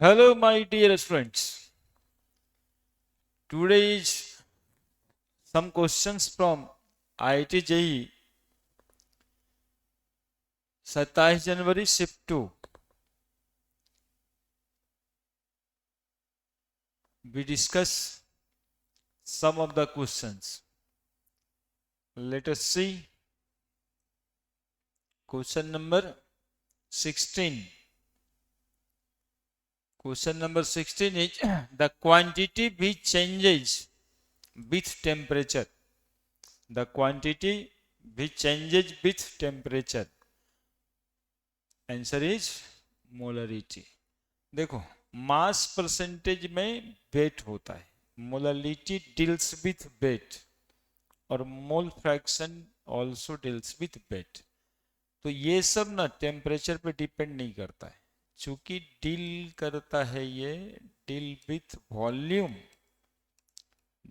Hello, my dear students. Today is some questions from IIT JEE 27 January shift 2. We discuss some of the questions. Let us see question number 16. Question number 16 is the quantity which changes with temperature. The quantity which changes with temperature. Answer is molarity. देखो, mass percentage में wait होता है, molarity deals with weight और mole fraction also deals with weight. तो ये सब ना temperature पे डिपेंड नहीं करता है, चूंकि डील करता है ये deal with volume,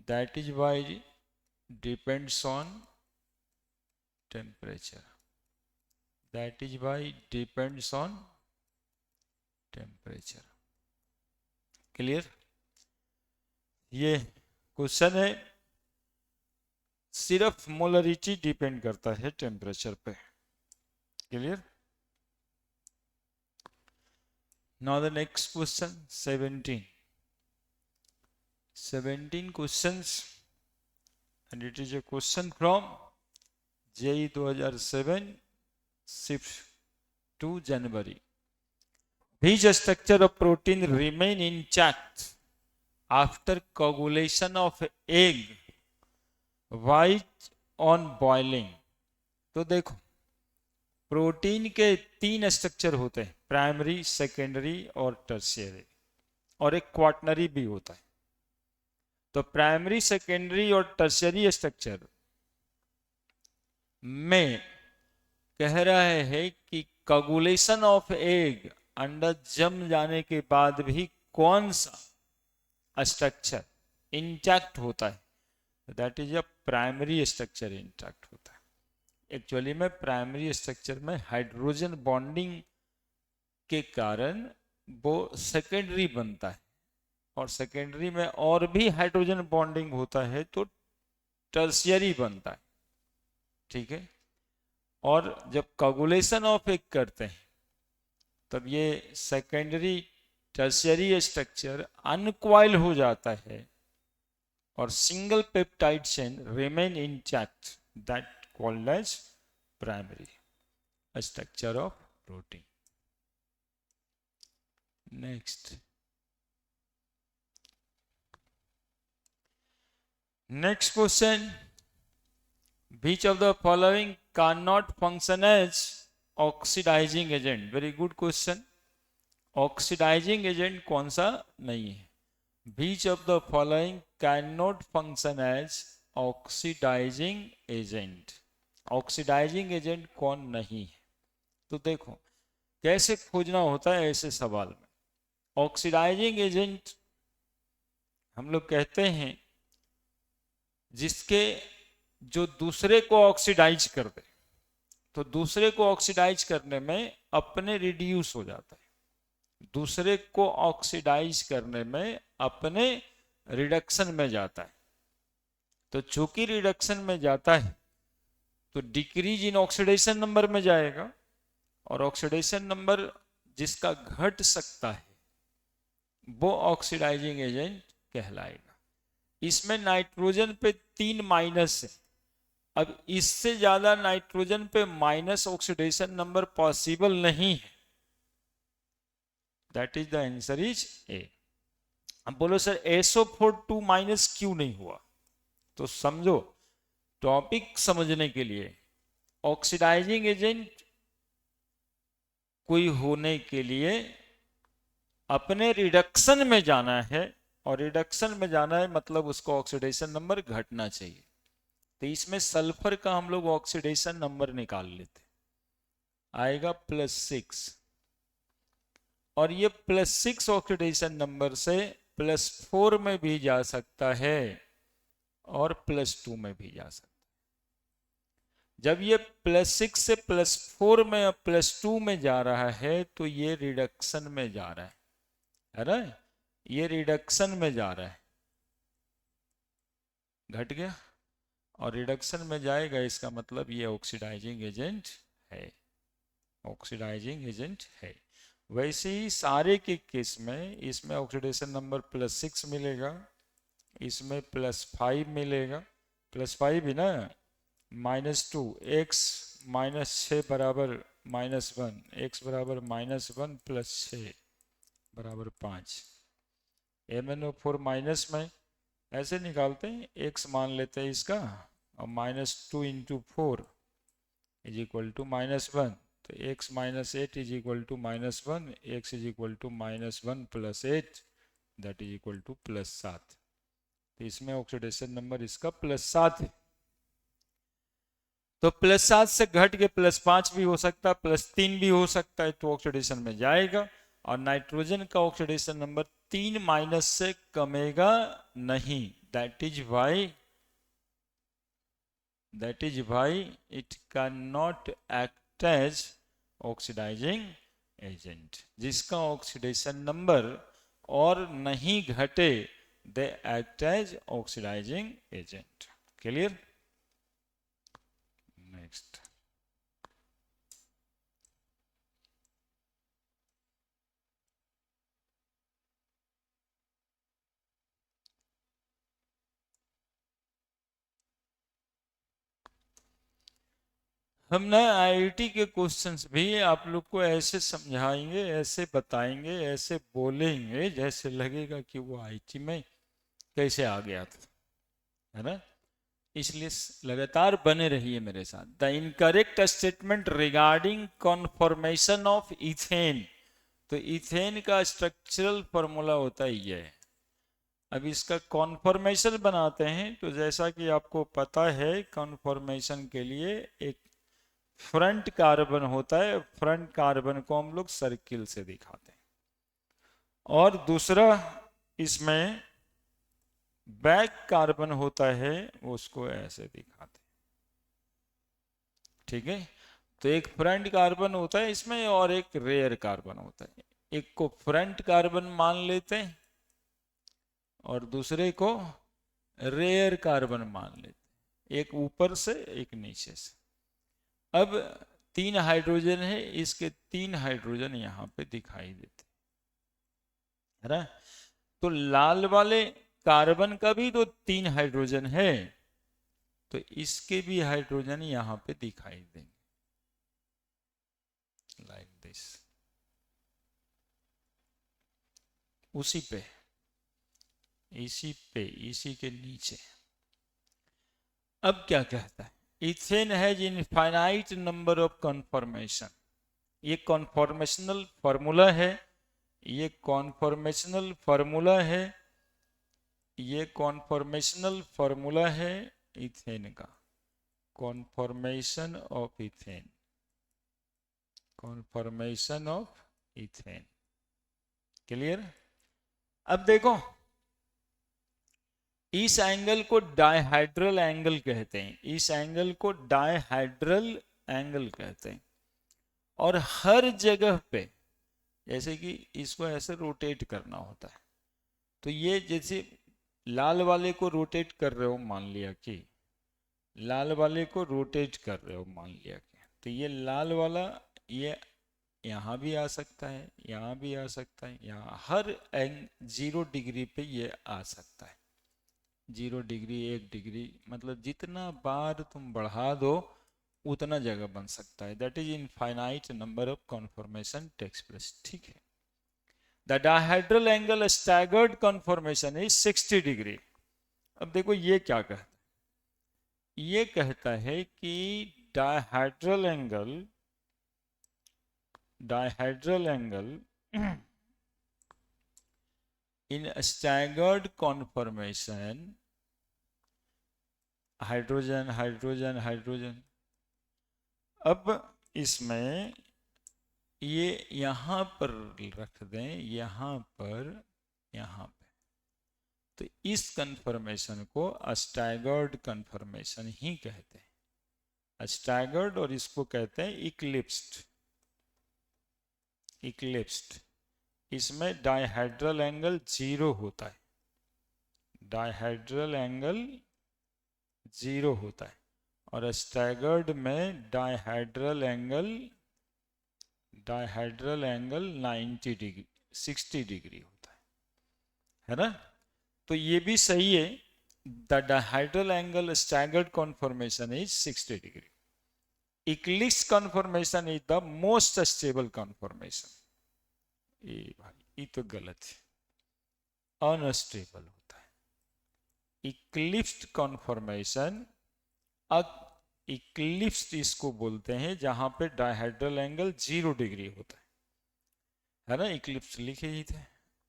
that is why depends on temperature. That is why depends on temperature. Clear? ये क्वेश्चन है, सिर्फ मोलरिटी डिपेंड करता है टेम्परेचर पे. Clear? Now the next question 17. 17 questions and it is a question from JEE 2007 shift 2 January. Which structure of protein remain intact after coagulation of egg white on boiling? तो देखो, protein के 3 structure होते हैं, primary, secondary और tertiary, और एक quaternary भी होता है. तो प्राइमरी, सेकेंडरी और टर्शियरी स्ट्रक्चर में कह रहा है कि कोगुलेशन ऑफ एग, अंडा जम जाने के बाद भी कौन सा स्ट्रक्चर इंटैक्ट होता है, that is a primary structure intact होता है. एक्चुअली में प्राइमरी स्ट्रक्चर में हाइड्रोजन बॉन्डिंग के कारण वो सेकेंडरी बनता है, और सेकेंडरी में और भी हाइड्रोजन बॉन्डिंग होता है तो टर्शियरी बनता है. ठीक है? और जब कोगुलेशन ऑफ एग करते हैं तब ये सेकेंडरी टर्शियरी स्ट्रक्चर अनक्वाइल हो जाता है और single peptide chain remain intact, that called as primary structure of protein. Next question. Which of the following cannot function as oxidizing agent? Very good question. Oxidizing agent कौन सा नहीं है? Which of the following cannot function as oxidizing agent? Oxidizing agent कौन नहीं है? तो देखो कैसे खोजना होता है ऐसे सवाल में. ऑक्सीडाइजिंग एजेंट हम लोग कहते हैं जिसके जो दूसरे को ऑक्सीडाइज कर दे, तो दूसरे को ऑक्सीडाइज करने में अपने रिड्यूस हो जाता है, दूसरे को ऑक्सीडाइज करने में अपने रिडक्शन में जाता है. तो चूंकि रिडक्शन में जाता है तो डिक्रीज इन ऑक्सीडेशन नंबर में जाएगा, और ऑक्सीडेशन नंबर जिसका घट सकता है वो ऑक्सीडाइजिंग एजेंट कहलाएगा. इसमें नाइट्रोजन पे 3 माइनस है. अब इससे ज्यादा नाइट्रोजन पे माइनस ऑक्सीडेशन नंबर पॉसिबल नहीं है, that is the answer is a. अब बोलो सर SO4 2 माइनस क्यों नहीं हुआ? तो समझो, टॉपिक समझने के लिए ऑक्सीडाइजिंग एजेंट कोई होने के लिए अपने रिडक्शन में जाना है, और रिडक्शन में जाना है मतलब उसको ऑक्सीडेशन नंबर घटना चाहिए. तो इसमें सल्फर का हम लोग ऑक्सीडेशन नंबर निकाल लेते, आएगा +6, और ये +6 ऑक्सीडेशन नंबर से +4 में भी जा सकता है और +2 में भी जा सकता है. जब ये +6 से +4 में +2 में जा रहा है तो ये रिडक्शन में जा रहा है, है ना, ये रिडक्शन में जा रहा है, घट गया और रिडक्शन में जाएगा, इसका मतलब ये ऑक्सीडाइजिंग एजेंट है, ऑक्सीडाइजिंग एजेंट है। वैसे ही सारे के केस में इसमें ऑक्सीडेशन नंबर +6 मिलेगा, इसमें +5 मिलेगा, +5 ही ना, -2, x -6 बराबर -1, x बराबर -1 + 6 बराबर 5। MnO4 माइनस में ऐसे निकालते हैं, x मान लेते हैं इसका, और -2 × 4 = -1, तो x -8 = -1, x =-1 + 8 दैट = +7। तो इसमें ऑक्सीडेशन नंबर इसका +7 है। तो +7 से घट के +5 भी हो सकता है, +3 भी हो सकता है, तो ऑक्सीडेशन में जाएगा। और नाइट्रोजन का ऑक्सीडेशन नंबर 3- से कमेगा नहीं, that is why it can not act as oxidizing agent. जिसका ऑक्सीडेशन नंबर और नहीं घटे, they act as oxidizing agent. Clear? Next, हम ना आईआईटी के क्वेश्चंस भी आप लोग को ऐसे समझाएंगे, ऐसे बताएंगे, ऐसे बोलेंगे जैसे लगेगा कि वो आईआईटी में कैसे आ गया था, है ना। इसलिए लगातार बने रहिए मेरे साथ। The incorrect statement regarding conformation of ethane, तो इथेन का स्ट्रक्चरल फॉर्मूला होता है ये। अब इसका कॉन्फॉर्मेशन बनाते हैं, तो जैसा कि आपको पता है, कॉन्फॉर्मेशन के लिए एक फ्रंट कार्बन होता है, फ्रंट कार्बन को हम लोग सर्किल से दिखाते हैं, और दूसरा इसमें बैक कार्बन होता है, उसको ऐसे दिखाते हैं। ठीक है, तो एक फ्रंट कार्बन होता है इसमें और एक रेयर कार्बन होता है। एक को फ्रंट कार्बन मान लेते हैं और दूसरे को रेयर कार्बन मान लेते हैं, एक ऊपर से एक नीचे से। अब 3 हाइड्रोजन है, इसके 3 हाइड्रोजन यहां पे दिखाई देते है ना। तो लाल वाले कार्बन का भी तो 3 हाइड्रोजन है, तो इसके भी हाइड्रोजन यहां पे दिखाई देंगे, लाइक दिस, उसी पे, इसी के नीचे। अब क्या कहता है, ethane has infinite number of conformation. ये कॉन्फॉर्मेशनल फॉर्मूला है, ये कॉन्फॉर्मेशनल फॉर्मूला है, ये कॉन्फॉर्मेशनल फॉर्मूला है इथेन का, conformation of ethane, conformation of ethane. Clear? अब देखो, इस एंगल को डायहाइड्रल एंगल कहते हैं, इस एंगल को डायहाइड्रल एंगल कहते हैं। और हर जगह पे, जैसे कि इसको ऐसे रोटेट करना होता है, तो ये जैसे लाल वाले को रोटेट कर रहे हो, मान लिया कि लाल वाले को रोटेट कर रहे हो, मान लिया कि, तो ये लाल वाला ये यहाँ भी आ सकता है, यहाँ भी आ सकता है, यहाँ हर 0 डिग्री पे ये आ सकता है। 0 डिग्री, 1 डिग्री, मतलब जितना बार तुम बढ़ा दो उतना जगह बन सकता है। That is infinite number of conformation takes place. ठीक है, the dihedral angle staggered conformation is 60 degree. अब देखो ये क्या कहता है, ये कहता है कि dihedral angle in staggered conformation, hydrogen hydrogen hydrogen, अब इसमें ये यहां पर रख दें, यहां पर, यहां पे, तो इस कन्फर्मेशन को स्टैगर्ड कन्फर्मेशन ही कहते हैं, स्टैगर्ड, और इसको कहते हैं इक्लिप्स्ड, इक्लिप्स्ड, इसमें डायहेड्रल एंगल 0 होता है, डायहेड्रल एंगल 0 होता है, और स्टैगर्ड में डायहेड्रल एंगल 90 डिग्री 60 डिग्री होता है ना। तो ये भी सही है, the dihedral angle staggered conformation is 60 degree. Eclipse conformation is the most stable conformation. ये भाई ये तो गलत है, अनस्टेबल होता है इक्लिप्स कॉन्फॉर्मेशन। इक्लिप्स इसको बोलते हैं जहां पे डायहेड्रल एंगल 0 डिग्री होता है ना, इक्लिप्स लिखे ही थे।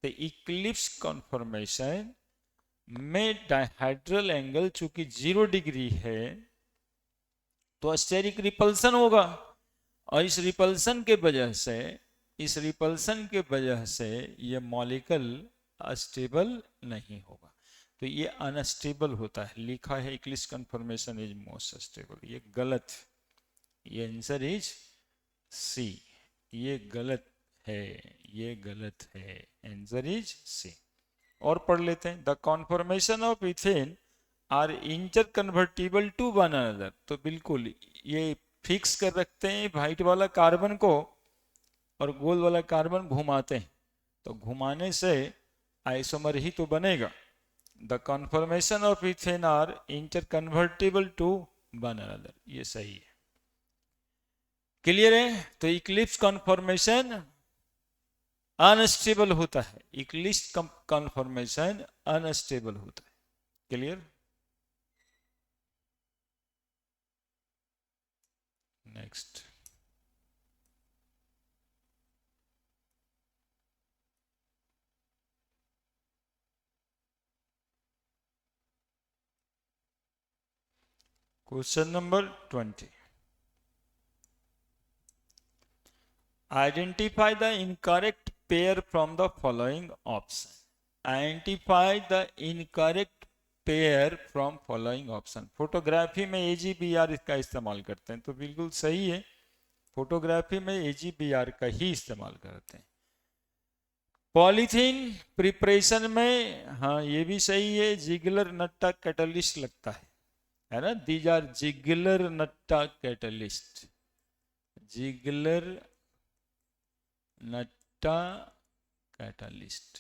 तो इक्लिप्स कॉन्फॉर्मेशन में डायहेड्रल एंगल चूंकि 0 डिग्री है तो स्टेरिक रिपल्सन होगा, और इस रिपल्सन के वजह से ये मॉलिक्यूल अस्टेबल नहीं होगा, तो ये अनस्टेबल होता है। लिखा है eclipse conformation is most stable, ये गलत, ये आंसर इज सी, ये गलत है, आंसर इज सी। और पढ़ लेते हैं, the conformation of ethane are inter convertible to one another. तो बिल्कुल ये फिक्स कर रखते हैं व्हाइट वाला कार्बन को और गोल्ड वाला कार्बन घुमाते हैं, तो घुमाने से आइसोमर ही तो बनेगा। The conformation of ethane are inter convertible to one another, ये सही है। क्लियर है? तो इक्लिप्स कॉन्फर्मेशन अनस्टेबल होता है, इक्लिप्स कॉन्फर्मेशन अनस्टेबल होता है। Clear? Next, question number 20। Identify the incorrect pair from the following option. Identify the incorrect pair from following option. Photography में AGBR इसका इस्तेमाल करते हैं, तो बिल्कुल सही है, फोटोग्राफी में AGBR का ही इस्तेमाल करते हैं। पॉलीथीन प्रिपरेशन में, हाँ ये भी सही है, जिगलर नट्टा कैटलिस्ट लगता है ना, these are Ziegler Natta catalyst, Ziegler Natta catalyst.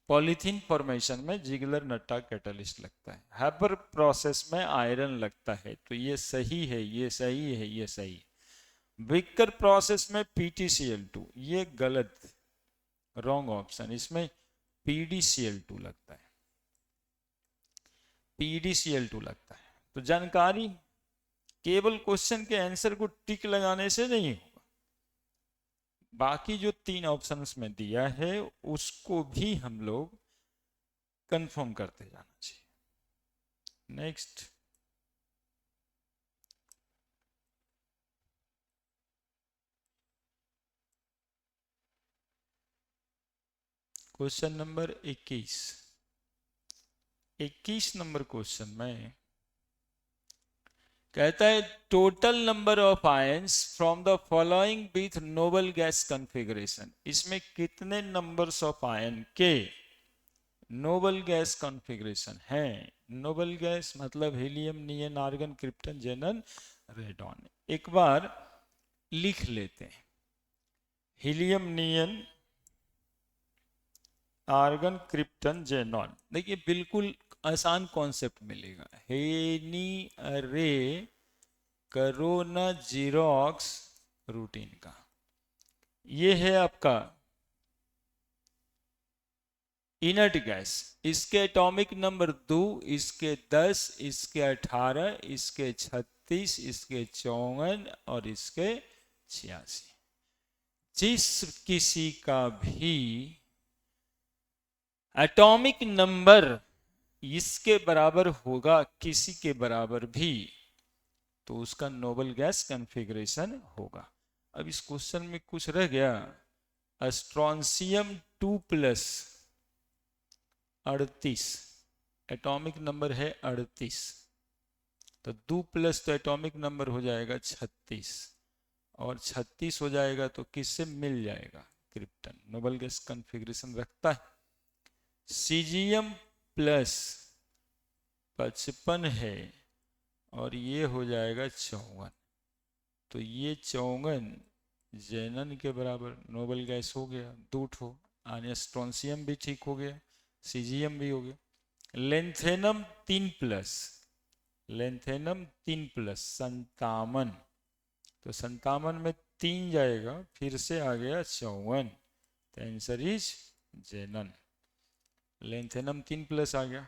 Polythene formation में जिगलर नट्टा कैटलिस्ट लगता है। हैबर प्रोसेस में आयरन लगता है, तो ये सही है, ये सही है, ये सही है। विकर प्रोसेस में PTCl2, ये गलत, रॉन्ग ऑप्शन, इसमें PDCl2 लगता है, PDCl2 लगता है। तो जानकारी केवल क्वेश्चन के आंसर को टिक लगाने से नहीं होगा, बाकी जो 3 ऑप्शंस में दिया है उसको भी हम लोग कंफर्म करते जाना चाहिए। Next, question number 21। 21 number question में कहता है total number of ions from the following with noble gas configuration. इसमें कितने नंबर्स ऑफ आयन के नोबल गैस कॉन्फ़िगरेशन है? नोबल गैस मतलब helium, neon, argon, krypton, जेनन, radon. एक बार लिख लेते हैं, helium, neon, argon, krypton, xenon. देखिए बिल्कुल आसान कॉन्सेप्ट मिलेगा, हेनी अरे करो ना जीरोक्स रूटीन का। ये है आपका इनर्ट गैस, इसके एटॉमिक नंबर 2, इसके 10, इसके 18, इसके 36, इसके 54 और इसके 86। जिस किसी का भी एटॉमिक नंबर इसके बराबर होगा, किसी के बराबर भी, तो उसका नोबल गैस कॉन्फ़िगरेशन होगा। अब इस क्वेश्चन में कुछ रह गया, स्ट्रोंशियम 2+ 38, एटॉमिक नंबर है 38, तो 2+ तो एटॉमिक नंबर हो जाएगा 36, और 36 हो जाएगा तो किससे मिल जाएगा? क्रिप्टन नोबल गैस कॉन्फ़िगरेशन रखता है। सीजियम प्लस 55 है और ये हो जाएगा 54, तो ये 54 जेनन के बराबर नोबल गैस हो गया, दो ठो। आने स्ट्रोंसियम भी ठीक हो गया, सीजियम भी हो गया। लेंथेनम 3 प्लस, लेंथेनम 3 प्लस 57, तो 57 में 3 जाएगा, फिर से आ गया 54, तो answer is xenon. Lanthanum 3 plus आ गया।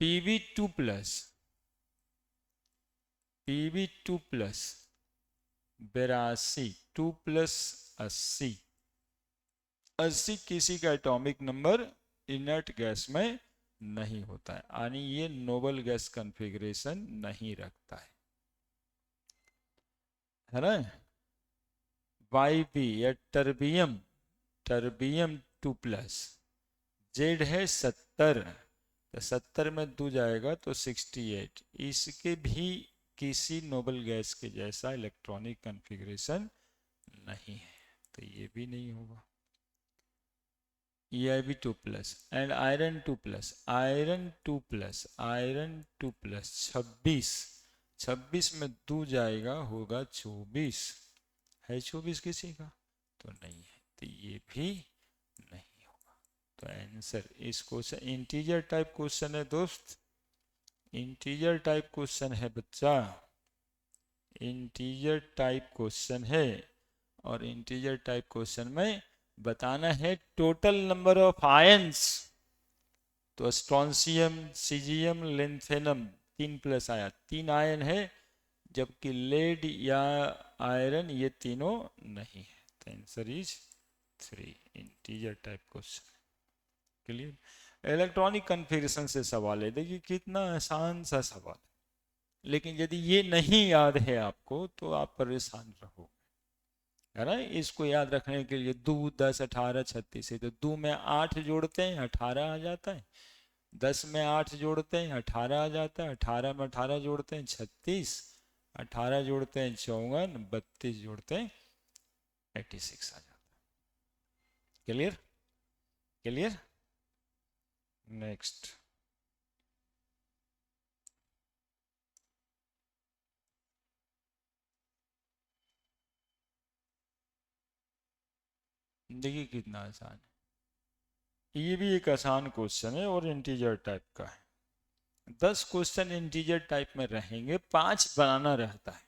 PB 2 plus, PB 2 plus 82, 2 plus 80, 80 किसी का एटॉमिक नंबर इनर्ट गैस में नहीं होता है, यानी ये नोबल गैस कॉन्फ़िगरेशन नहीं रखता है ना। वाईबी या टर्बियम, टर्बियम 2 प्लस, जेड है 70, तो 70 में 2 जाएगा तो 68, इसके भी किसी नोबल गैस के जैसा इलेक्ट्रॉनिक कॉन्फ़िगरेशन नहीं है, तो ये भी नहीं होगा। EiB 2 plus and iron 2 plus, iron 2 plus, iron 2 plus 26, 26 में 2 जाएगा होगा 24, है 24 किसी का तो नहीं है, तो ये भी नहीं होगा। तो आंसर इस क्वेश्चन इंटीजर टाइप क्वेश्चन है दोस्त, इंटीजर टाइप क्वेश्चन है बच्चा, इंटीजर टाइप क्वेश्चन है। और इंटीजर टाइप क्वेश्चन में बताना है टोटल नंबर ऑफ आयंस, तो स्ट्रोंसियम, सीजियम, लेंथेनम 3 प्लस आया, 3 आयन है, जबकि लेड या आयरन ये तीनों नहीं है, तो answer is 3, integer type question. Clear? Electronic configuration से सवाल है, देखिए कितना आसान सा सवाल, लेकिन यदि ये नहीं याद है आपको तो आप परेशान रहो, है ना। इसको याद रखने के लिए 2, 10, 18, 36 है, तो 2 में 8 जोड़ते हैं 18 आ जाता है, 10 में 8 जोड़ते हैं 18 आ जाता है, 18 में 18 जोड़ते हैं 36, 18 जोड़ते हैं 54, 32 जोड़ते हैं 86 आ जाता है। क्लियर? क्लियर? नेक्स्ट, देखिए कितना आसान है, ये भी एक आसान क्वेश्चन है और इंटीजर टाइप का है। 10 क्वेश्चन इंटीजर टाइप में रहेंगे, 5 बनाना रहता है।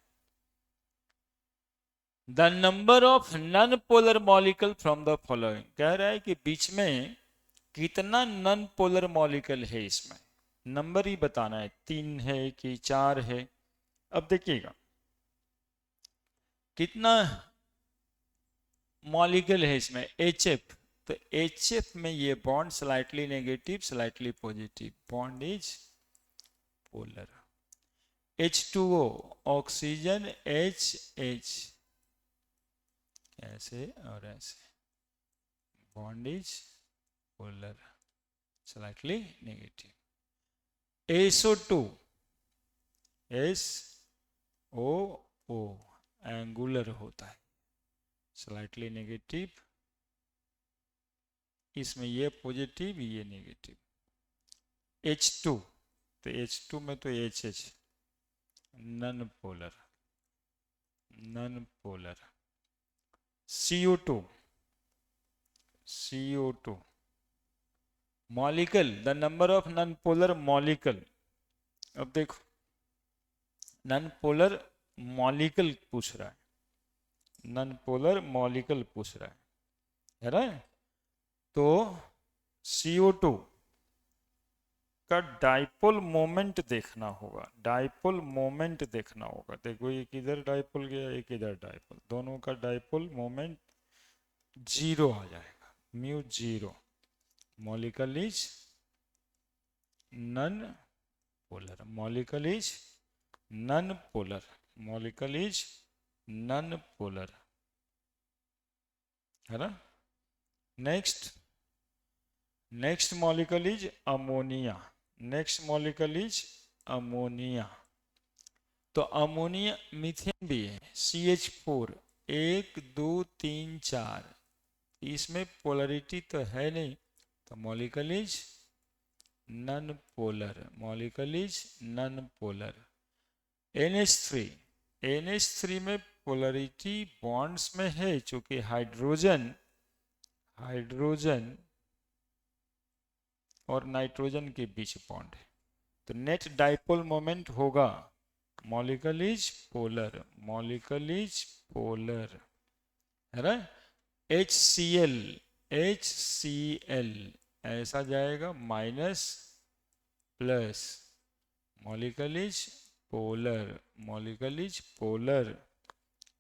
The number of non polar molecule from the following, कह रहा है कि बीच में कितना नॉन पोलर मॉलिक्यूल है, इसमें नंबर ही बताना है, 3 है कि 4 है। अब देखिएगा कितना मॉलिक्यूल है इसमें, HF, तो HF में ये bond slightly negative slightly positive, bond is polar. H2O oxygen HH, ऐसे और ऐसे, bond is polar slightly negative. SO2 SOO angular होता है, स्लाइटली नेगेटिव, इसमें ये पॉजिटिव ये नेगेटिव। H2, तो H2 में तो HH non polar, non polar. CO2, CO2 molecule, the number of non polar molecule. अब देखो नॉन पोलर मॉलिक्यूल पूछ रहा है, नॉन पोलर मॉलिक्यूल पूछ रहा है ना। तो CO2 का डाइपोल मोमेंट देखना होगा, डाइपोल मोमेंट देखना होगा। देखो एक इधर डाइपोल गया, एक इधर डाइपोल, दोनों का डाइपोल मोमेंट 0 आ जाएगा, mu 0। Molecule is non polar, molecule is non polar, molecule is non polar, है ना। Next, next molecule is ammonia, next molecule is ammonia. तो अमोनिया, मीथेन भी है, CH4, 1 2 3 4, इसमें पोलरिटी तो है नहीं, तो molecule is non polar, molecule is non polar. NH3, NH3 में पोलरिटी बॉन्ड्स में है, चूंकि हाइड्रोजन और नाइट्रोजन के बीच बॉन्ड है, तो नेट डाइपोल मोमेंट होगा molecule is polar, molecule is polar, है ना। HCl ऐसा जाएगा minus plus, molecule is polar, molecule is polar.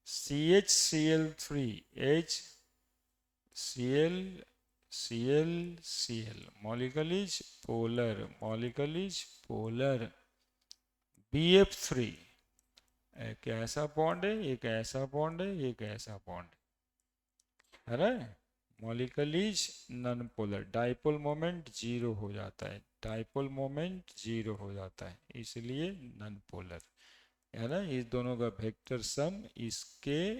CHCl3 HCl molecule is polar, molecule is polar. BF3 एक ऐसा बॉन्ड है, एक ऐसा बॉन्ड है, एक ऐसा बॉन्ड है ना, molecule is non polar, dipole moment zero हो जाता है, डाइपोल मोमेंट जीरो हो जाता है, इसलिए नॉन पोलर, है ना। इस दोनों का वेक्टर सम इसके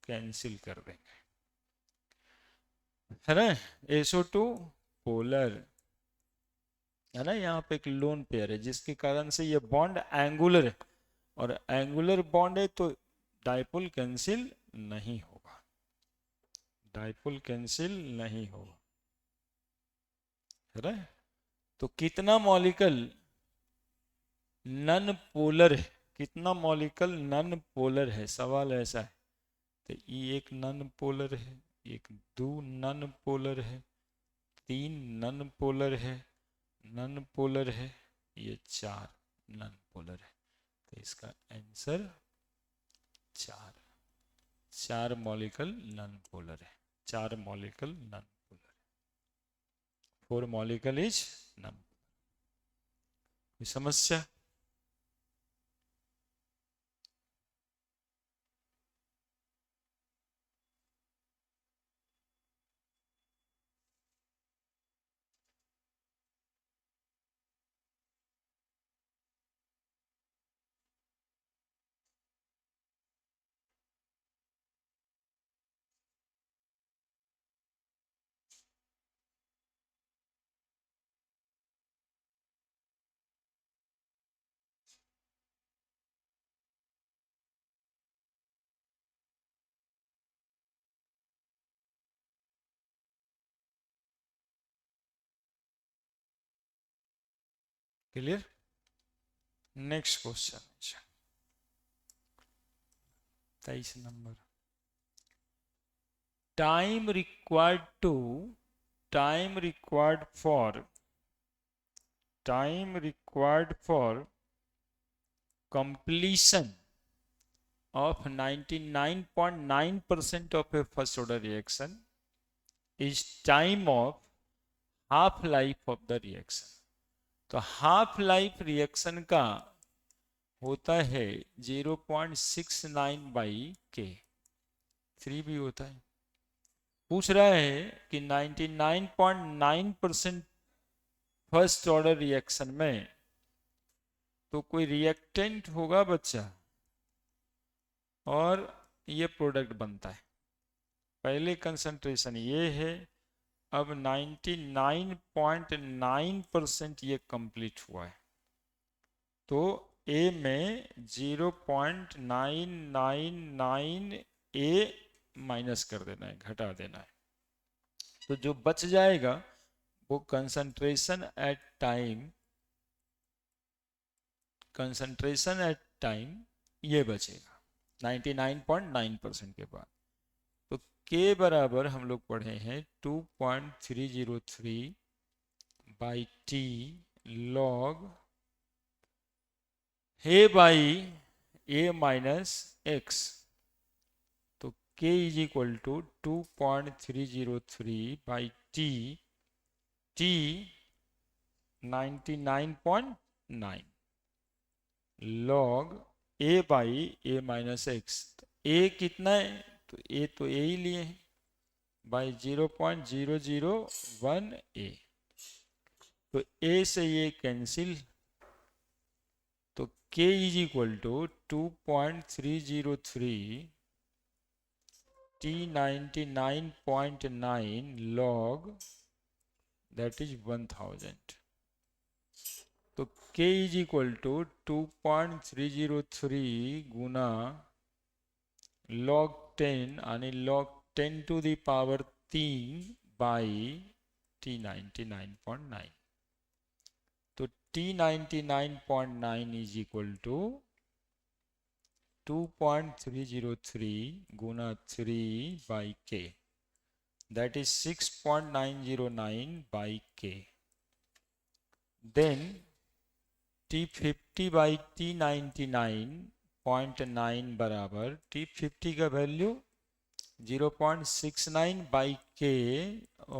कैंसिल कर देंगे, है ना। SO2 पोलर, है ना। यहाँ पे एक लोन पेयर है जिसके कारण से ये बॉन्ड एंगुलर है, और एंगुलर बॉन्ड है तो डाइपोल कैंसिल नहीं होगा, डाइपोल कैंसिल नहीं होगा, है ना। तो कितना मॉलिक्यूल नॉन पोलर है, कितना मॉलिक्यूल नॉन पोलर है, सवाल ऐसा है। तो ये एक नॉन पोलर है, एक दो नॉन पोलर है, तीन नॉन पोलर है, नॉन पोलर है, ये चार नॉन पोलर है। तो इसका आंसर चार, चार मॉलिक्यूल नॉन पोलर है, चार molecule non polar, 4 molecule is non. कोई समस्या? Clear? Next question 23 number, time required for completion of 99.9% of a first order reaction is time of half life of the reaction। तो half life reaction का होता है 0.69/k, 3 भी होता है। पूछ रहा है कि 99.9% फर्स्ट ऑर्डर रिएक्शन में तो कोई रिएक्टेंट होगा बच्चा, और ये प्रोडक्ट बनता है। पहले कंसंट्रेशन ये है, अब 99.9% ये कंप्लीट हुआ है, तो ए में 0.999 ए माइनस कर देना है, घटा देना है। तो जो बच जाएगा वो कंसंट्रेशन एट टाइम ये बचेगा 99.9% के बाद। तो के बराबर हम लोग पढ़े हैं 2.303/t log a by a minus x. तो k is equal to 2.303/t, t 99.9 log a by a minus x. तो a कितना है, तो a तो a ही लिए हैं, बाई 0.001 a। तो a से ये कैंसिल, तो k is equal to 2.303 T99.9 log, that is 1000. तो K इज इक्वल टू 2.303 गुना log 10 आणि log 10 to the power 3 by T99.9. तो T99.9 इज इक्वल टू 2.303 गुना 3 by K, that is 6.909 by K. Then T50 by T99.9 बराबर T50 का value 0.69 by K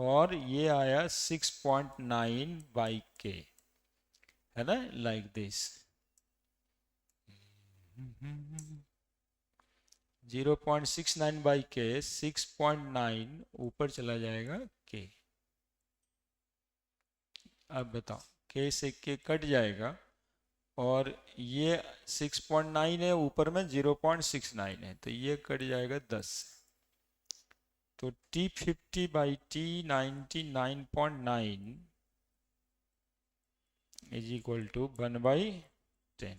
और ये आया 6.9 बाई K, है ना, लाइक दिस. 0.69 बाई K, 6.9 ऊपर चला जाएगा K. अब बताओ, K से K कट जाएगा और ये 6.9 है, ऊपर में 0.69 है, तो ये कट जाएगा 10. तो T50 by T99.9 is equal to 1/10.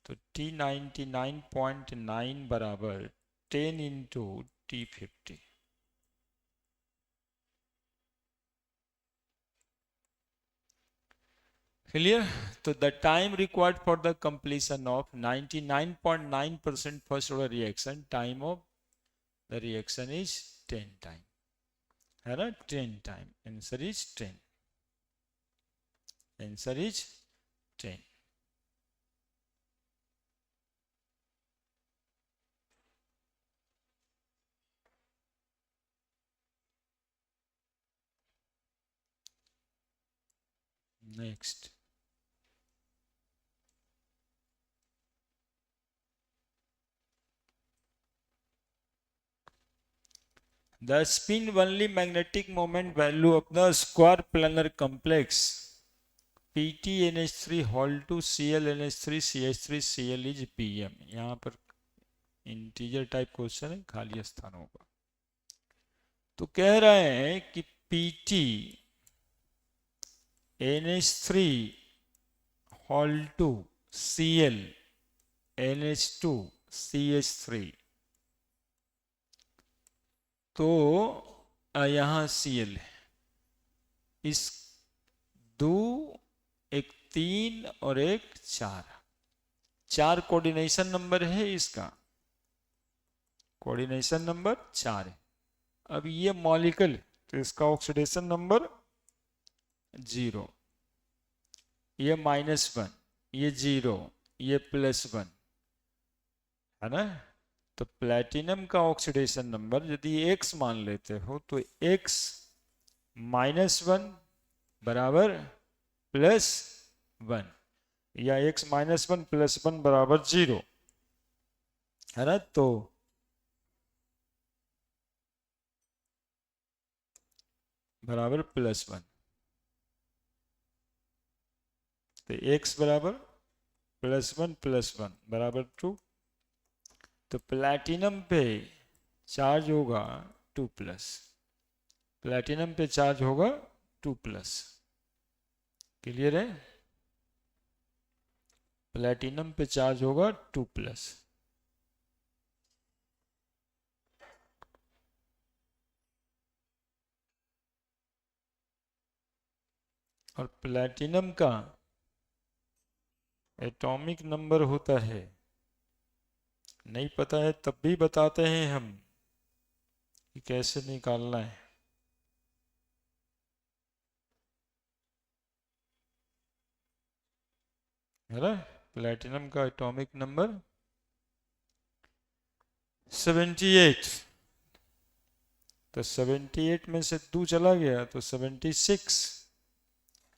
तो T99.9 बराबर 10 इंटू T50. क्लियर. तो the time required for the completion of 99.9% first order reaction, time of the reaction is 10 time, है ना, 10 time. Answer is 10. Answer is 10. Next. The spin only magnetic moment value of the square planar complex PTNH3 whole to ClNH3 CH3 Cl is Pm. यहाँ पर integer type question है, खाली स्थान होगा. तो कह रहे हैं कि PT NH3 whole to Cl NH2 CH3, तो यहाँ Cl है, इस 2 एक 3 और एक 4 कोऑर्डिनेशन नंबर है, इसका कोऑर्डिनेशन नंबर 4 है. अब ये मॉलिक्यूल, तो इसका ऑक्सीडेशन नंबर 0, ये -1, ये 0, ये +1, है ना. तो प्लैटिनम का ऑक्सीडेशन नंबर यदि x मान लेते हो तो x -1 बराबर +1 या x -1 +1 बराबर 0, है ना. तो बराबर +1, तो x बराबर +1 +1 बराबर 2. तो प्लैटिनम पे चार्ज होगा 2+, प्लैटिनम पे चार्ज होगा 2+. क्लियर है. प्लैटिनम पे चार्ज होगा 2+. और प्लैटिनम का एटॉमिक नंबर होता है, नहीं पता है तब भी बताते हैं हम कि कैसे निकालना है. है ना. प्लैटिनम का एटॉमिक नंबर 78. तो 78 में से 2 चला गया तो 76,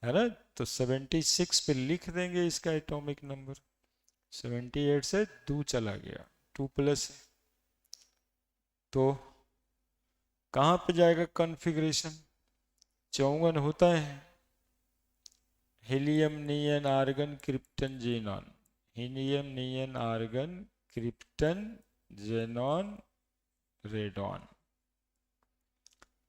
है ना. तो 76 पे लिख देंगे इसका एटॉमिक नंबर. 78 से 2 चला गया, 2+, तो कहाँ पे जाएगा कॉन्फ़िगरेशन. 54 होता है. Helium neon argon krypton xenon, helium neon argon krypton xenon radon.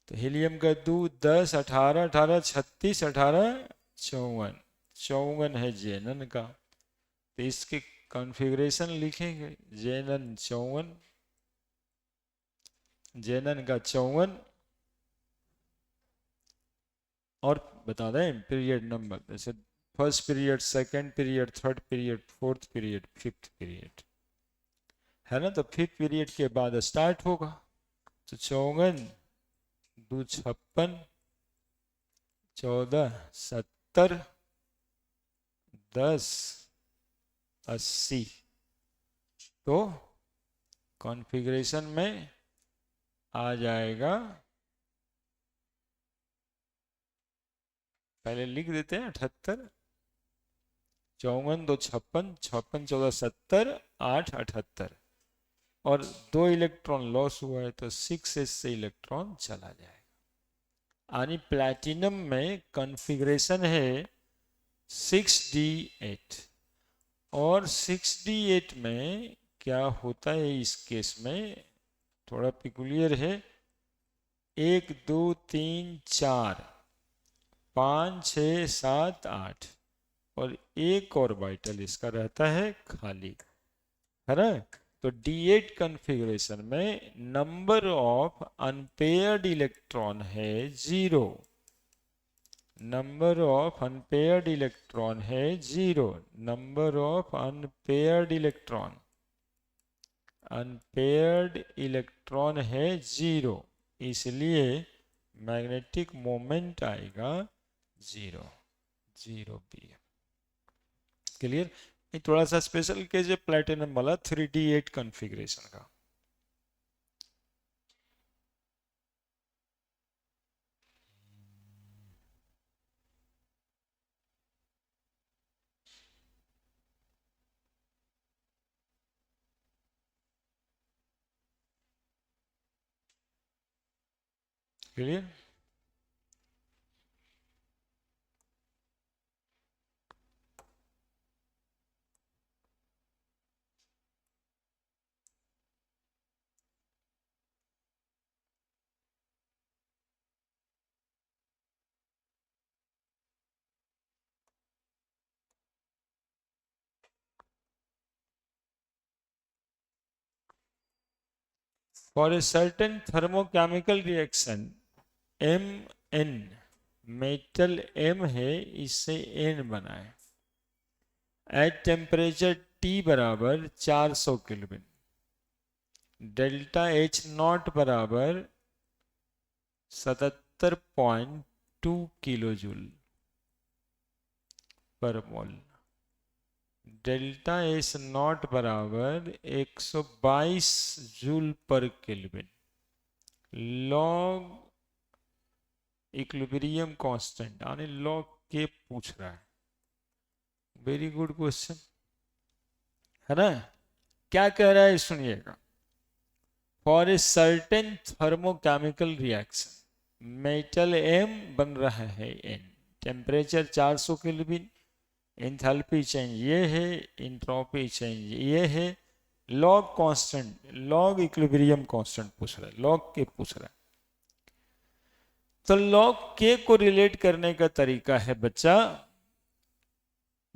तो हीलियम का 2 10 18 18 36 18 54, 54 है जेनन का। तो इसके कॉन्फ़िगरेशन लिखेंगे, जेनन 54, जेनन का 54। और बता दें पीरियड नंबर, जैसे first period, second period, third period, fourth period, fifth period, है ना। तो फिफ्थ पीरियड के बाद स्टार्ट होगा। तो 54 2 56 14 70 10 80। तो कॉन्फ़िगरेशन में आ जाएगा, पहले लिख देते हैं 78 54 2 56 56 14 70 8 78, और 2 इलेक्ट्रॉन लॉस हुआ है तो 6s से इलेक्ट्रॉन चला जाएगा। यानी प्लैटिनम में कॉन्फ़िगरेशन है 6d8, और 6d8 में क्या होता है इस केस में थोड़ा पिकुलियर है। 1 2 3 4 5 6 7 8, और एक ऑर्बिटल इसका रहता है खाली, है ना। तो D8 कॉन्फ़िगरेशन में नंबर ऑफ अनपेयर्ड इलेक्ट्रॉन है 0, नंबर ऑफ अनपेयर्ड इलेक्ट्रॉन है 0, number of unpaired electron, unpaired electron है 0, इसलिए मैग्नेटिक मोमेंट आएगा 0 0 p। क्लियर। थोड़ा सा स्पेशल केस है प्लैटिनम वाला 3d8 कॉन्फ़िगरेशन का। Clear. For a certain thermochemical reaction Mn, metal M है, इससे N बनाए एट टेम्परेचर T बराबर 400 केल्विन, डेल्टा H नॉट बराबर 77.2 किलो जूल पर मोल, डेल्टा एस नॉट बराबर 122 जूल पर केल्विन, लॉग इक्विलिब्रियम कांस्टेंट यानी लॉग के पूछ रहा है। वेरी गुड क्वेश्चन, है ना। क्या कह रहा है सुनिएगा। For a certain thermochemical reaction metal M बन रहा है N, temperature 400 kelvin, enthalpy change ये है, इंट्रोपी चेंज ये है, log constant, log equilibrium constant पूछ रहा है, लॉग के पूछ रहा है। तो लॉग के को रिलेट करने का तरीका है बच्चा,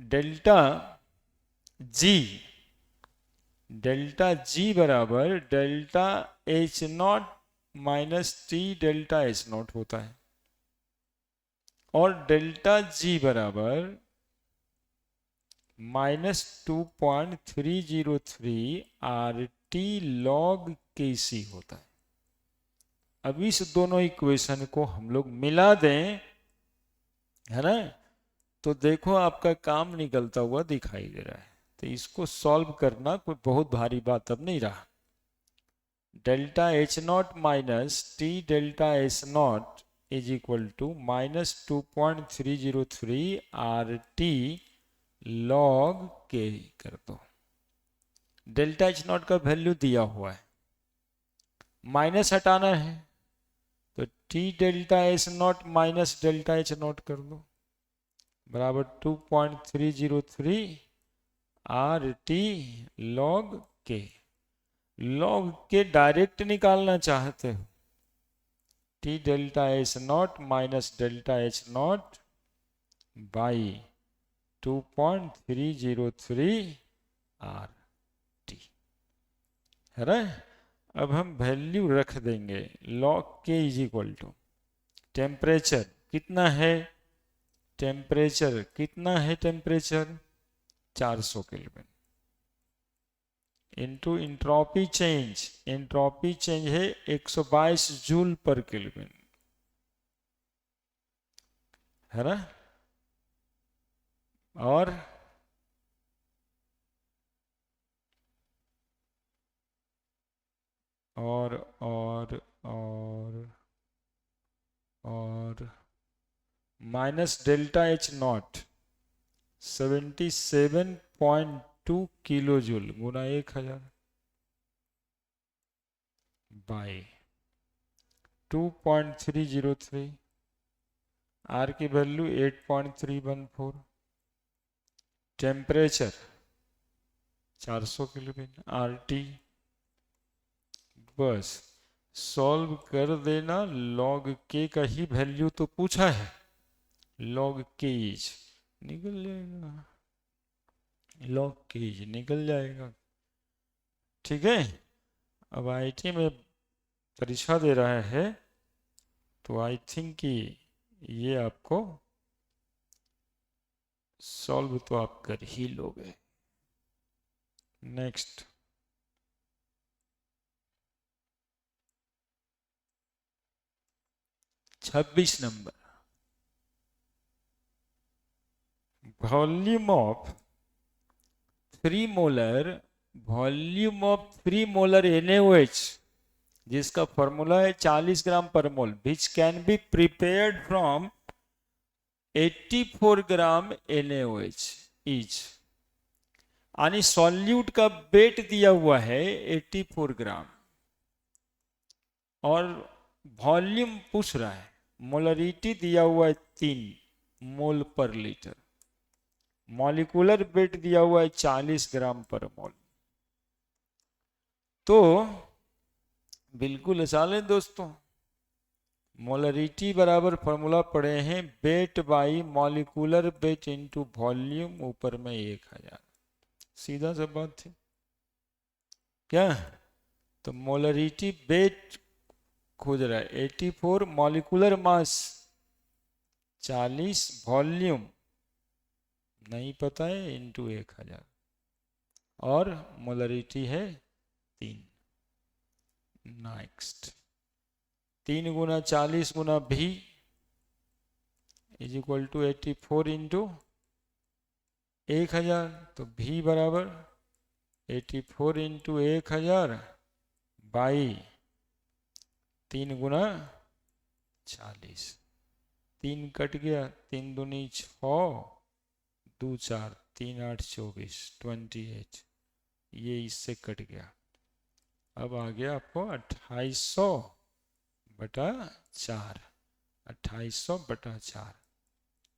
डेल्टा जी, डेल्टा जी बराबर delta H not minus T delta H not होता है, और डेल्टा जी बराबर -2.303 RT log KC होता है। अब इस दोनों इक्वेशन को हम लोग मिला दें, है ना, तो देखो आपका काम निकलता हुआ दिखाई दे रहा है। तो इसको सॉल्व करना कोई बहुत भारी बात अब नहीं रहा। Delta H not minus T delta S not is equal to -2.303 RT log के कर दो। डेल्टा एच नॉट का वैल्यू दिया हुआ है, माइनस हटाना है तो T delta S not minus delta H not कर दो, बराबर 2.303 RT log के। लॉग के डायरेक्ट निकालना चाहते हो, T delta H not minus delta H not by 2.303 R T, है ना। अब हम वैल्यू रख देंगे लॉग के इज इक्वल टू टेम्परेचर कितना है, टेम्परेचर कितना है, temperature 400 kelvin into entropy change, entropy change है 122 जूल पर केल्विन, है ना। और और और और minus delta H naught 77.2 kilo joule गुना 1000 बाई 2.303, आर की value 8.314, temperature 400 kelvin, R T. बस सॉल्व कर देना, लॉग के का ही वैल्यू तो पूछा है, लॉग के इज निकल जाएगा, लॉग के इज निकल जाएगा, ठीक है। अब आईटी में परीक्षा दे रहा है तो आई थिंक कि ये आपको सॉल्व तो आप कर ही लोगे। नेक्स्ट, छब्बीस नंबर, volume of 3 molar, volume of 3 molar NaOH जिसका फॉर्मूला है 40 ग्राम पर mole, which can be prepared from 84 gram NaOH each, यानी सॉल्यूट का वेट दिया हुआ है 84 ग्राम और वॉल्यूम पूछ रहा है, मोलरिटी दिया हुआ है 3 मोल पर लीटर, मॉलिक्यूलर वेट दिया हुआ है 40 ग्राम पर मोल। तो बिल्कुल आसान है दोस्तों, मोलरिटी बराबर फॉर्मूला पढ़े हैं weight by molecular weight into volume ऊपर में 1000, सीधा सा बात है क्या। तो मोलरिटी वेट खोज रहा है 84, मॉलिक्यूलर मास 40, वॉल्यूम नहीं पता है इनटू 1000 और मोलरिटी है 3। नेक्स्ट, 3 गुना 40 गुना भी इज इक्वल टू 84 इंटू 1000, तो भी बराबर 84 इंटू 1000 बाई 3 गुना 40, 3 कट गया, 3 दूनी 6, 2 4, 3 8 24, 28, ये इससे कट गया। अब आ गया आपको 2800 बटा 4, 2800 बटा 4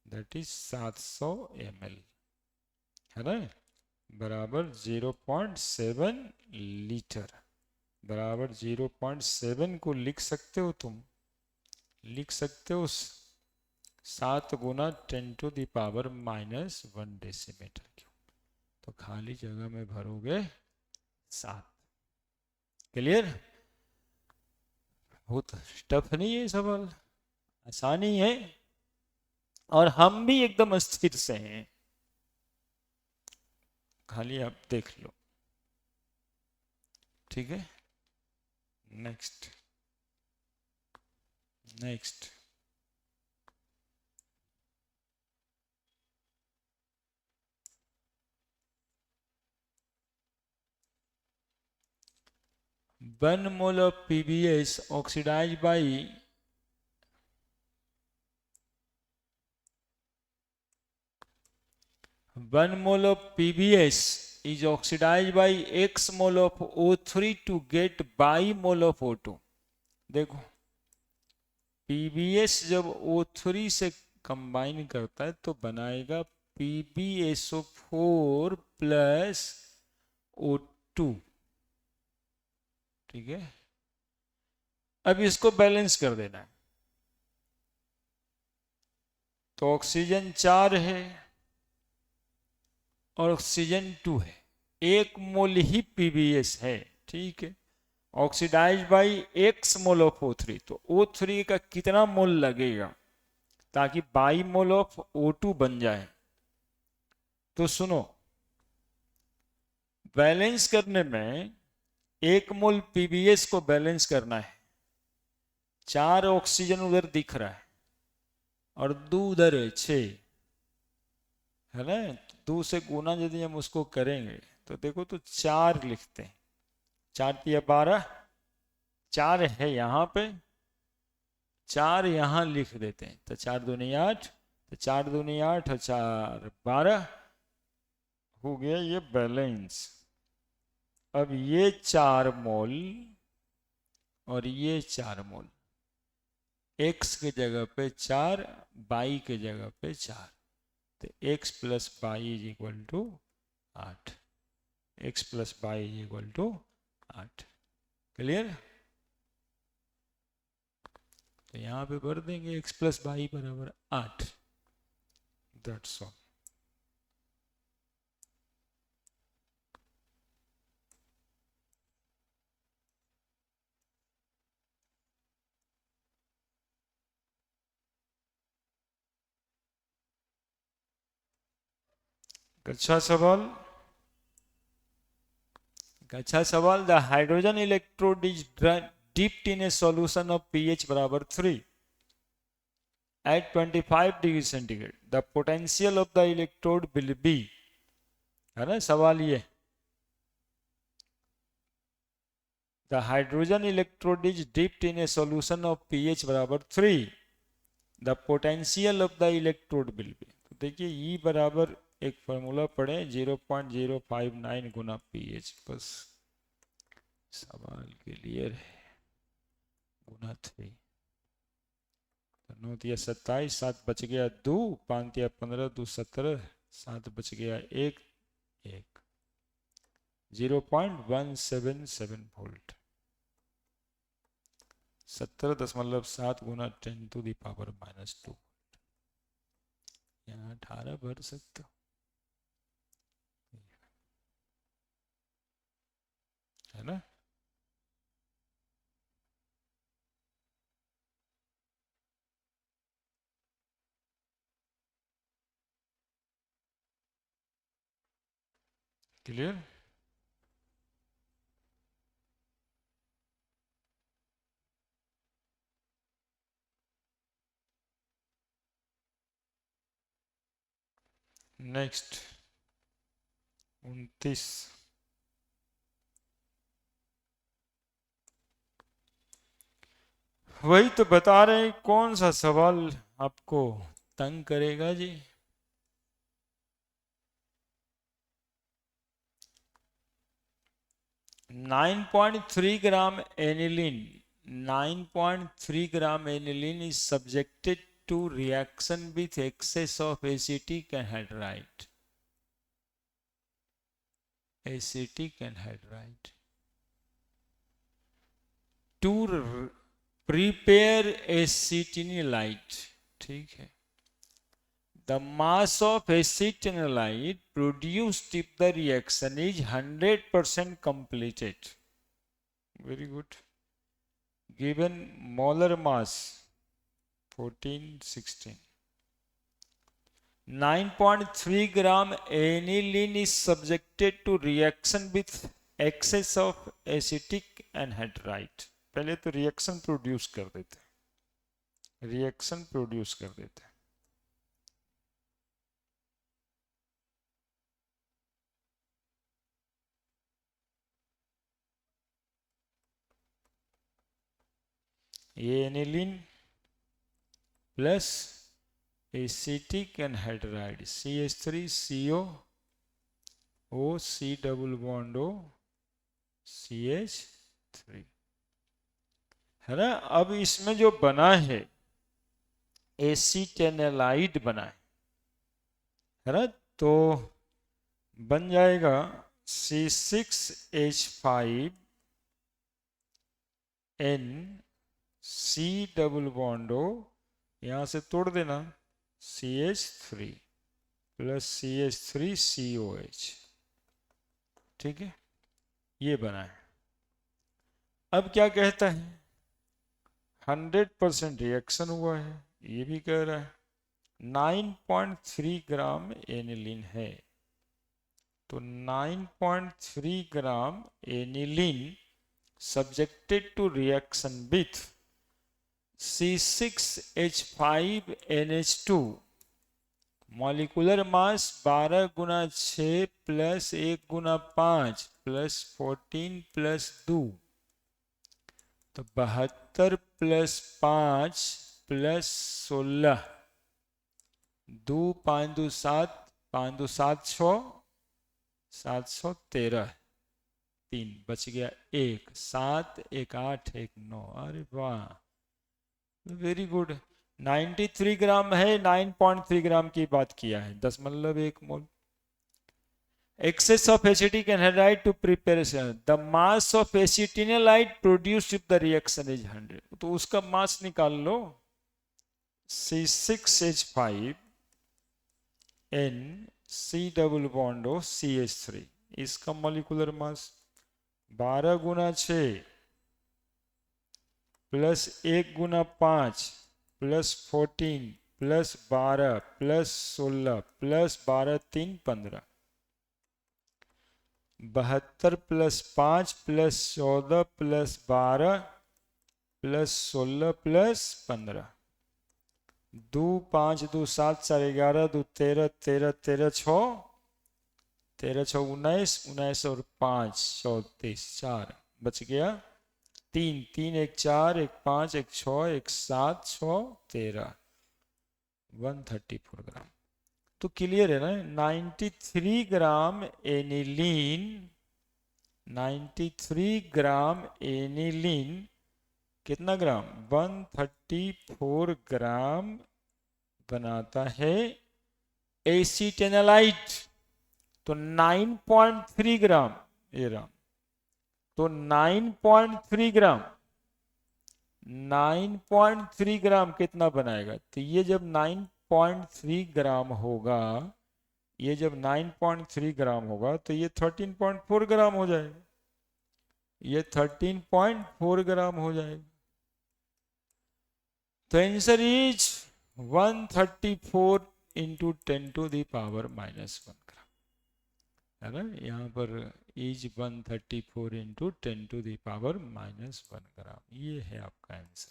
दैट इज 700 ml, है ना, बराबर 0.7 लीटर, बराबर 0.7 को लिख सकते हो तुम, लिख सकते हो 7 गुना 10⁻⁻1 डेसीमीटर क्यूब, तो खाली जगह में भरोगे 7। क्लियर, बहुत टफ नहीं है सवाल, आसानी है और हम भी एकदम अस्थिर से हैं, खाली आप देख लो, ठीक है। Next, next, one mole of PbS oxidize by 1 mole of PbS is oxidized by X mole of O3 to get bi-mole of O2। देखो PbS जब O3 से कंबाइन करता है तो बनाएगा PbSO4 प्लस O2, ठीक है। अब इसको बैलेंस कर देना है। तो ऑक्सीजन 4 है और ऑक्सीजन 2 है, 1 मोल ही पीबीएस है, ठीक है। Oxidize by x mole of O3, तो O3 का कितना मोल लगेगा ताकि बाई मोल ऑफ O2 बन जाए। तो सुनो, बैलेंस करने में 1 मोल पीबीएस को बैलेंस करना है। 4 ऑक्सीजन उधर दिख रहा है और 2 उधर है, 6 है ना। 2 से गुना यदि हम उसको करेंगे तो देखो, तो 4 लिखते हैं, 4 तिया 12, 4 है यहाँ पे, 4 यहाँ लिख देते हैं, तो 4 दूनी 8, तो 4 दूनी 8 और 4 12 हो गया ये बैलेंस। अब ये 4 मोल और ये 4 मोल, x की जगह पे 4, y की जगह पे 4, तो x plus y is equal to 8, x plus y is equal to 8। Clear. तो यहां पे भर देंगे x प्लस वाई बराबर 8। That's all. अच्छा सवाल, अच्छा सवाल। The hydrogen electrode is dipped in a solution of pH बराबर 3 at 25 degree centigrade, the potential of the electrode will be, है ना सवाल ये। The hydrogen electrode is dipped in a solution of pH बराबर 3, the potential of the electrode will be. तो देखिए ई बराबर एक फॉर्मूला पढ़े 0.059 गुना pH, बस सवाल क्लियर है। गुना 3, 9 तिया 27, 7 बच गया 2, 5 तिया 15, 2 17, 7 बच गया 1, 0.177 वोल्ट, 17.7 गुना 10 टू दी पावर -2। यहाँ 18 भर सकते हो, है ना। क्लियर। नेक्स्ट 29, वही तो बता रहे हैं, कौन सा सवाल आपको तंग करेगा जी। 9.3 gram aniline, 9.3 gram aniline is subjected to reaction with excess of acetic anhydride, acetic anhydride to prepare acetanilide, ठीक है। The mass of acetanilide produced if the reaction is 100% completed. Very good. Given molar mass 14, 16. 9.3 gram aniline is subjected to reaction with excess of acetic anhydride. पहले तो reaction produce कर देते हैं, reaction produce कर देते हैं। ये aniline plus acetic anhydride CH3CO O C double bond O CH3, है ना। अब इसमें जो बना है एसिटेनलाइड बना है ना, तो बन जाएगा C6H5 N C double bond O, यहां से तोड़ देना, CH3 प्लस CH3COH। ठीक है, ये बना है। अब क्या कहता है, 100% रिएक्शन हुआ है, ये भी कह रहा है 9.3 ग्राम एनिलीन है। तो 9.3 gram aniline subjected to reaction with C6H5NH2, molecular mass 12 गुना 6 प्लस 1 गुना 5 प्लस 14 प्लस 2, तो 72 प्लस 5 प्लस 16, 2 5 2 7, 5 2 7 6, 713, 3 बच गया 1, 7 1 8 1 9। अरे वाह, वेरी गुड। 93 ग्राम है, 9.3 ग्राम की बात किया है, 10.1 मोल। Excess of acetic anhydride to preparation, the mass of acetinolide produced if the reaction is 100, तो उसका मास निकाल लो, C6H5N C double bond O CH3, इसका मॉलिकुलर मास 12 गुना 6 प्लस 1 गुना 5 plus 14 plus 12 plus 16 plus 12 3 15, 72 plus 5 plus 14 plus 12 plus 16 plus 15, 2 5 2 7 4 11 2 13 13 13 6, 13 6 19 19 और 5 34, 4 बच गया 3 3 1 4 1 5 1 6 1 7 6 13, 134 ग्राम। तो क्लियर है ना, 93 ग्राम एनिलीन, 93 ग्राम एनिलीन कितना ग्राम, 134 ग्राम बनाता है एसीटेनलाइट। तो 9.3 ग्राम, ये ग्राम, तो 9.3 ग्राम, 9.3 ग्राम कितना बनाएगा, तो ये जब 9.3 ग्राम होगा, ये जब 9.3 ग्राम होगा तो ये 13.4 ग्राम हो जाएगा, ये 13.4 ग्राम हो जाएगा। तो answer is 134 into 10 to the power -1 gram, है ना, यहाँ पर is 134 into 10 to the power -1 gram, ये है आपका आंसर।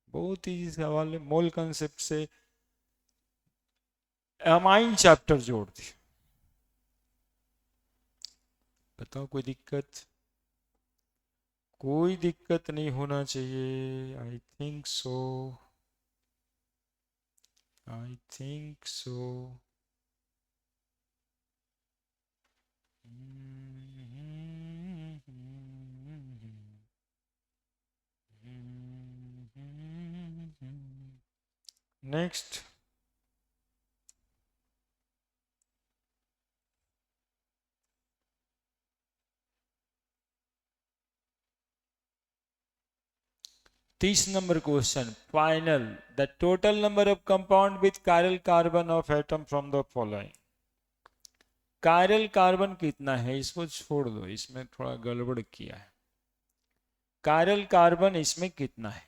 बहुत इजी सवाल है, मोल कंसेप्ट से अमाइन चैप्टर जोड़ दिया। बताओ कोई दिक्कत, कोई दिक्कत नहीं होना चाहिए। I think so, I think so. Next, तीस नंबर question, final, the total number of compound with chiral carbon of atom from the following. Chiral carbon कितना है, इसको छोड़ दो, इसमें थोड़ा गड़बड़ किया है। कायरल कार्बन इसमें कितना है,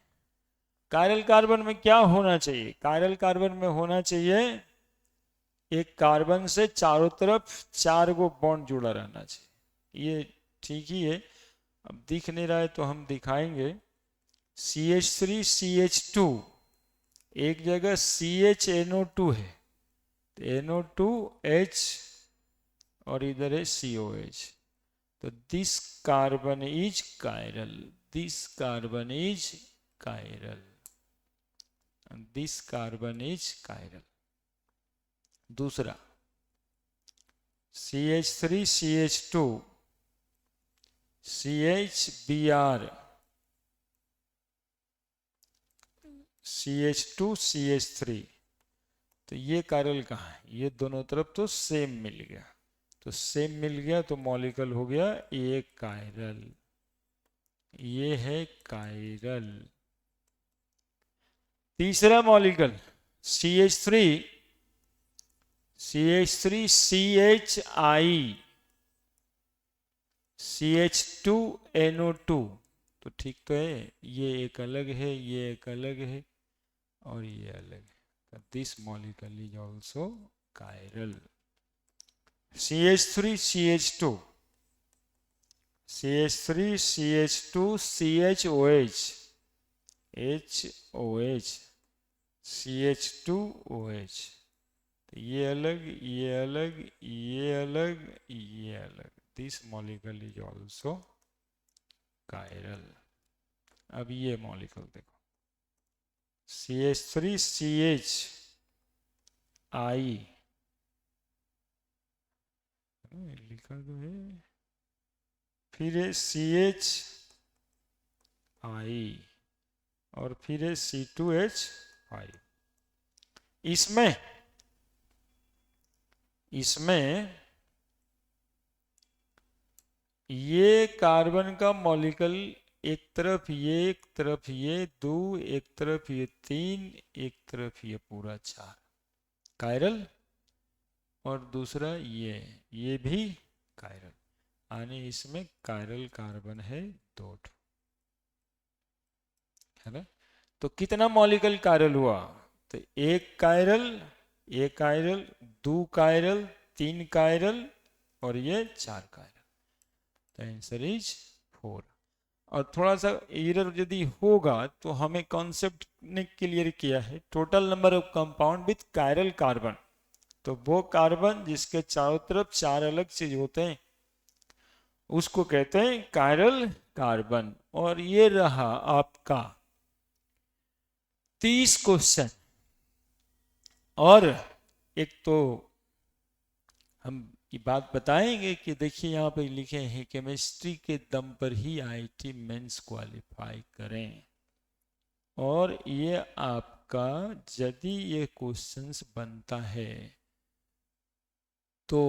कायरल कार्बन में क्या होना चाहिए, कायरल कार्बन में होना चाहिए एक कार्बन से चारों तरफ 4 गो बॉन्ड जुड़ा रहना चाहिए, ये ठीक ही है। अब दिख नहीं रहा है तो हम दिखाएंगे, CH3 CH2, एक जगह CHNO2 है, तो NO2H और इधर है COH, तो this carbon is chiral, this carbon is chiral, this carbon is chiral. दूसरा CH3 CH2 CHBr CH2 CH3, तो ये कायरल कहाँ है, ये दोनों तरफ तो सेम मिल गया, तो सेम मिल गया तो मॉलिक्यूल हो गया एक कायरल। ये है कायरल। तीसरा मॉलिक्यूल CH3, CHI, CH2NO2। तो ठीक तो है, ये एक अलग है, ये एक अलग है, और ये अलग है। This molecule is also chiral. CH3 CH2, CH3 CH2 CHOH, HOH, CH2OH। तो ये अलग, ये अलग, ये अलग, ये अलग। This molecule is also chiral. अब ये मॉलिक्यूल देखो, CH3 CHI, लिखा तो है, फिर है CHI, और फिर है C2H5। इसमें ये कार्बन का मॉलिक्यूल एक तरफ ये, एक तरफ ये 2, एक तरफ ये 3, एक तरफ ये पूरा 4 कायरल, और दूसरा ये भी कायरल, यानी इसमें कायरल कार्बन है 2, है ना। तो कितना मॉलिक्यूल कायरल हुआ? तो एक कायरल, एक कायरल, 2 कायरल, 3 कायरल, और ये 4 कायरल। तो आंसर इज 4। और थोड़ा सा एरर यदि होगा तो हमें कॉन्सेप्ट ने क्लियर किया है, total number of compound with chiral carbon. तो वो कार्बन जिसके चारों तरफ 4 अलग चीज होते हैं उसको कहते हैं कायरल कार्बन। और ये रहा आपका 30 क्वेश्चन। और एक तो हम ये बात बताएंगे कि देखिए यहाँ पे लिखे हैं केमिस्ट्री के दम पर ही IIT मेंस क्वालिफाई करें। और ये आपका यदि ये क्वेश्चंस बनता है तो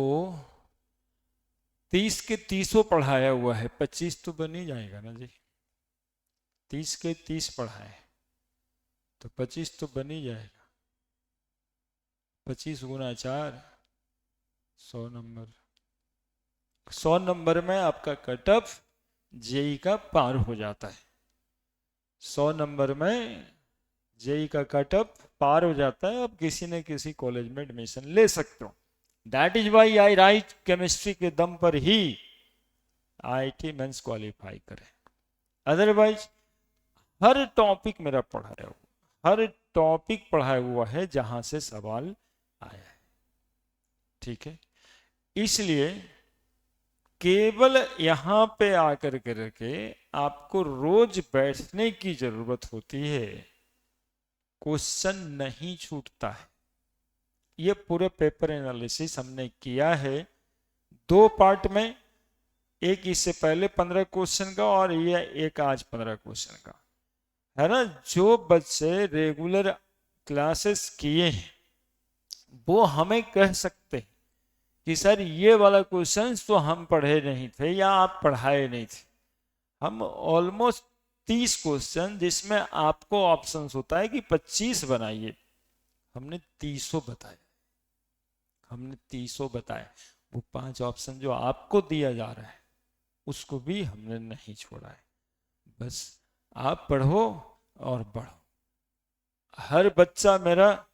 30 के 30 पढ़ाया हुआ है, 25 तो बन ही जाएगा ना जी। 30 के 30 पढ़ाए तो 25 तो बन ही जाएगा। 25 गुना 4, 100 नंबर। 100 नंबर में आपका कट ऑफ जेई का पार हो जाता है। 100 नंबर में जेई का कट ऑफ पार हो जाता है। अब किसी न किसी कॉलेज में एडमिशन ले सकते हो। That is why I write chemistry के दम पर ही IIT मेंस क्वालिफाई करें। अदरवाइज हर टॉपिक मेरा पढ़ाया हुआ, हर टॉपिक पढ़ाया हुआ है जहां से सवाल आया है, ठीक है। इसलिए केवल यहां पे आकर करके आपको रोज बैठने की जरूरत होती है, क्वेश्चन नहीं छूटता है। ये पूरे पेपर एनालिसिस हमने किया है 2 पार्ट में, एक इससे पहले 15 क्वेश्चन का और ये एक आज 15 क्वेश्चन का, है ना। जो बच्चे रेगुलर क्लासेस किए हैं वो हमें कह सकते हैं कि सर ये वाला क्वेश्चन तो हम पढ़े नहीं थे या आप पढ़ाए नहीं थे। हम ऑलमोस्ट 30 क्वेश्चन जिसमें आपको ऑप्शंस होता है कि 25 बनाइए, हमने 300 बताए। हमने 300 बताए। वो 5 ऑप्शन जो आपको दिया जा रहा है उसको भी हमने नहीं छोड़ा है। बस आप पढ़ो और बढ़ो। हर बच्चा मेरा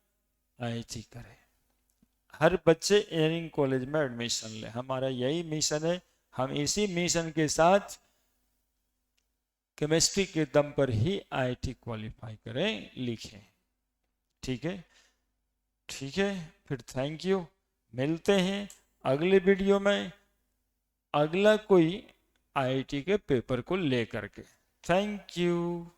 IIT करे, हर बच्चे इंजीनियरिंग कॉलेज में एडमिशन ले। हमारा यही मिशन है। हम इसी मिशन के साथ केमिस्ट्री के दम पर ही IIT क्वालिफाई करें, लिखें। ठीक है, ठीक है। फिर थैंक यू। मिलते हैं अगले वीडियो में अगला कोई IIT के पेपर को लेकर के। Thank you.